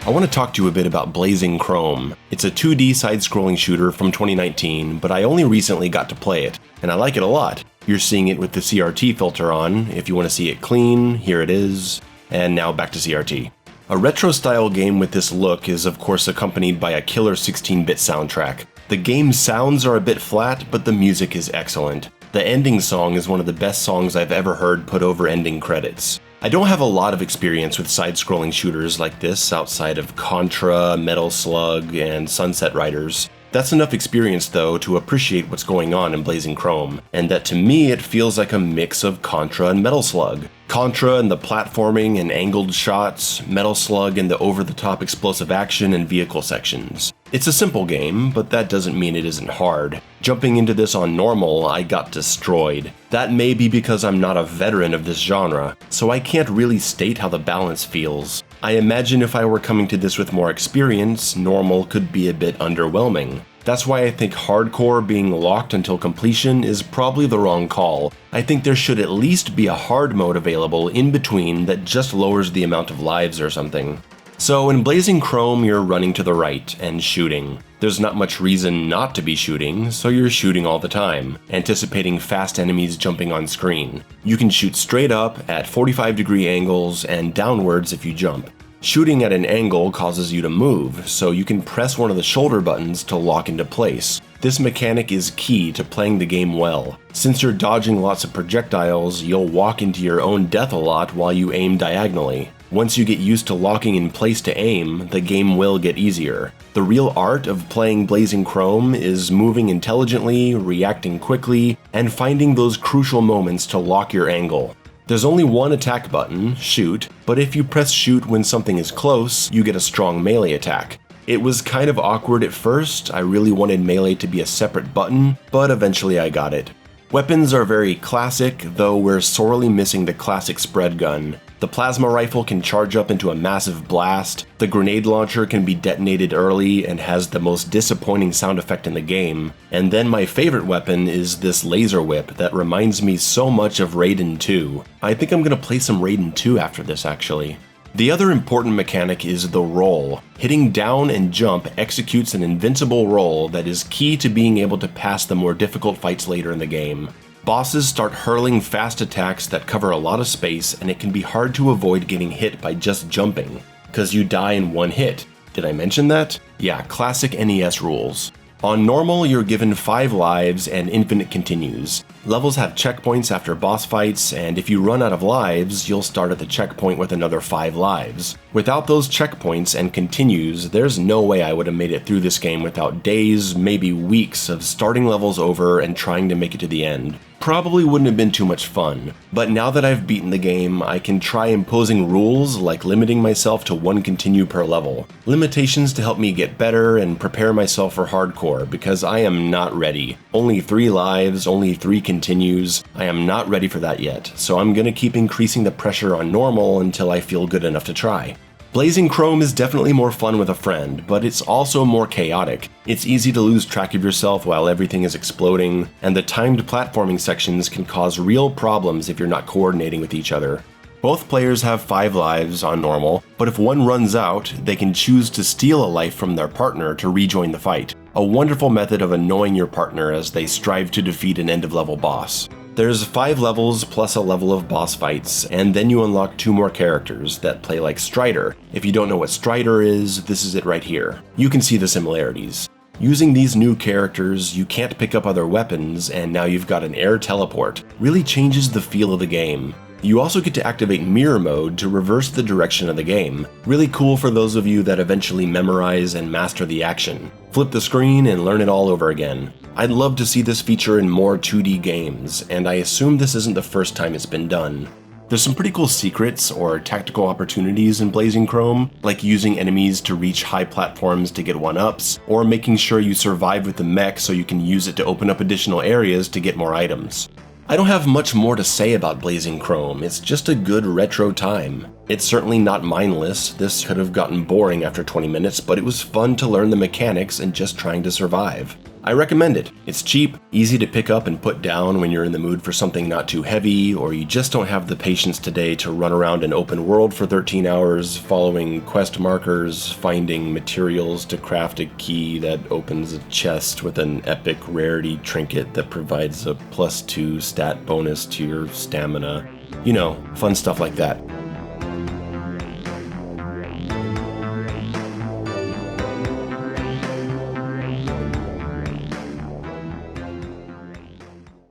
I want to talk to you a bit about Blazing Chrome. It's a 2D side-scrolling shooter from 2019, but I only recently got to play it, and I like it a lot. You're seeing it with the CRT filter on. If you want to see it clean, here it is. And now back to CRT. A retro-style game with this look is of course accompanied by a killer 16-bit soundtrack. The game's sounds are a bit flat, but the music is excellent. The ending song is one of the best songs I've ever heard put over ending credits. I don't have a lot of experience with side-scrolling shooters like this outside of Contra, Metal Slug, and Sunset Riders. That's enough experience though to appreciate what's going on in Blazing Chrome, and that to me it feels like a mix of Contra and Metal Slug. Contra and the platforming and angled shots, Metal Slug and the over-the-top explosive action and vehicle sections. It's a simple game, but that doesn't mean it isn't hard. Jumping into this on normal, I got destroyed. That may be because I'm not a veteran of this genre, so I can't really state how the balance feels. I imagine if I were coming to this with more experience, normal could be a bit underwhelming. That's why I think hardcore being locked until completion is probably the wrong call. I think there should at least be a hard mode available in between that just lowers the amount of lives or something. So in Blazing Chrome, you're running to the right and shooting. There's not much reason not to be shooting, so you're shooting all the time, anticipating fast enemies jumping on screen. You can shoot straight up at 45-degree angles and downwards if you jump. Shooting at an angle causes you to move, so you can press one of the shoulder buttons to lock into place. This mechanic is key to playing the game well. Since you're dodging lots of projectiles, you'll walk into your own death a lot while you aim diagonally. Once you get used to locking in place to aim, the game will get easier. The real art of playing Blazing Chrome is moving intelligently, reacting quickly, and finding those crucial moments to lock your angle. There's only one attack button, shoot, but if you press shoot when something is close, you get a strong melee attack. It was kind of awkward at first. I really wanted melee to be a separate button, but eventually I got it. Weapons are very classic, though we're sorely missing the classic spread gun. The plasma rifle can charge up into a massive blast, the grenade launcher can be detonated early and has the most disappointing sound effect in the game, and then my favorite weapon is this laser whip that reminds me so much of Raiden 2. I think I'm gonna play some Raiden 2 after this actually. The other important mechanic is the roll. Hitting down and jump executes an invincible roll that is key to being able to pass the more difficult fights later in the game. Bosses start hurling fast attacks that cover a lot of space, and it can be hard to avoid getting hit by just jumping, cause you die in one hit. Did I mention that? Yeah, classic NES rules. On normal, you're given 5 lives and infinite continues. Levels have checkpoints after boss fights, and if you run out of lives, you'll start at the checkpoint with another 5 lives. Without those checkpoints and continues, there's no way I would have made it through this game without days, maybe weeks of starting levels over and trying to make it to the end. Probably wouldn't have been too much fun, but now that I've beaten the game, I can try imposing rules like limiting myself to 1 continue per level. Limitations to help me get better and prepare myself for hardcore, because I am not ready. Only 3 lives, only 3 continues. I am not ready for that yet, so I'm gonna keep increasing the pressure on normal until I feel good enough to try. Blazing Chrome is definitely more fun with a friend, but it's also more chaotic. It's easy to lose track of yourself while everything is exploding, and the timed platforming sections can cause real problems if you're not coordinating with each other. Both players have 5 lives on normal, but if one runs out, they can choose to steal a life from their partner to rejoin the fight. A wonderful method of annoying your partner as they strive to defeat an end-of-level boss. There's 5 levels plus a level of boss fights, and then you unlock 2 more characters that play like Strider. If you don't know what Strider is, this is it right here. You can see the similarities. Using these new characters, you can't pick up other weapons, and now you've got an air teleport. Really changes the feel of the game. You also get to activate mirror mode to reverse the direction of the game. Really cool for those of you that eventually memorize and master the action. Flip the screen and learn it all over again. I'd love to see this feature in more 2D games, and I assume this isn't the first time it's been done. There's some pretty cool secrets or tactical opportunities in Blazing Chrome, like using enemies to reach high platforms to get 1-ups, or making sure you survive with the mech so you can use it to open up additional areas to get more items. I don't have much more to say about Blazing Chrome, it's just a good retro time. It's certainly not mindless, this could have gotten boring after 20 minutes, but it was fun to learn the mechanics and just trying to survive. I recommend it. It's cheap, easy to pick up and put down when you're in the mood for something not too heavy, or you just don't have the patience today to run around an open world for 13 hours, following quest markers, finding materials to craft a key that opens a chest with an epic rarity trinket that provides a +2 stat bonus to your stamina. You know, fun stuff like that.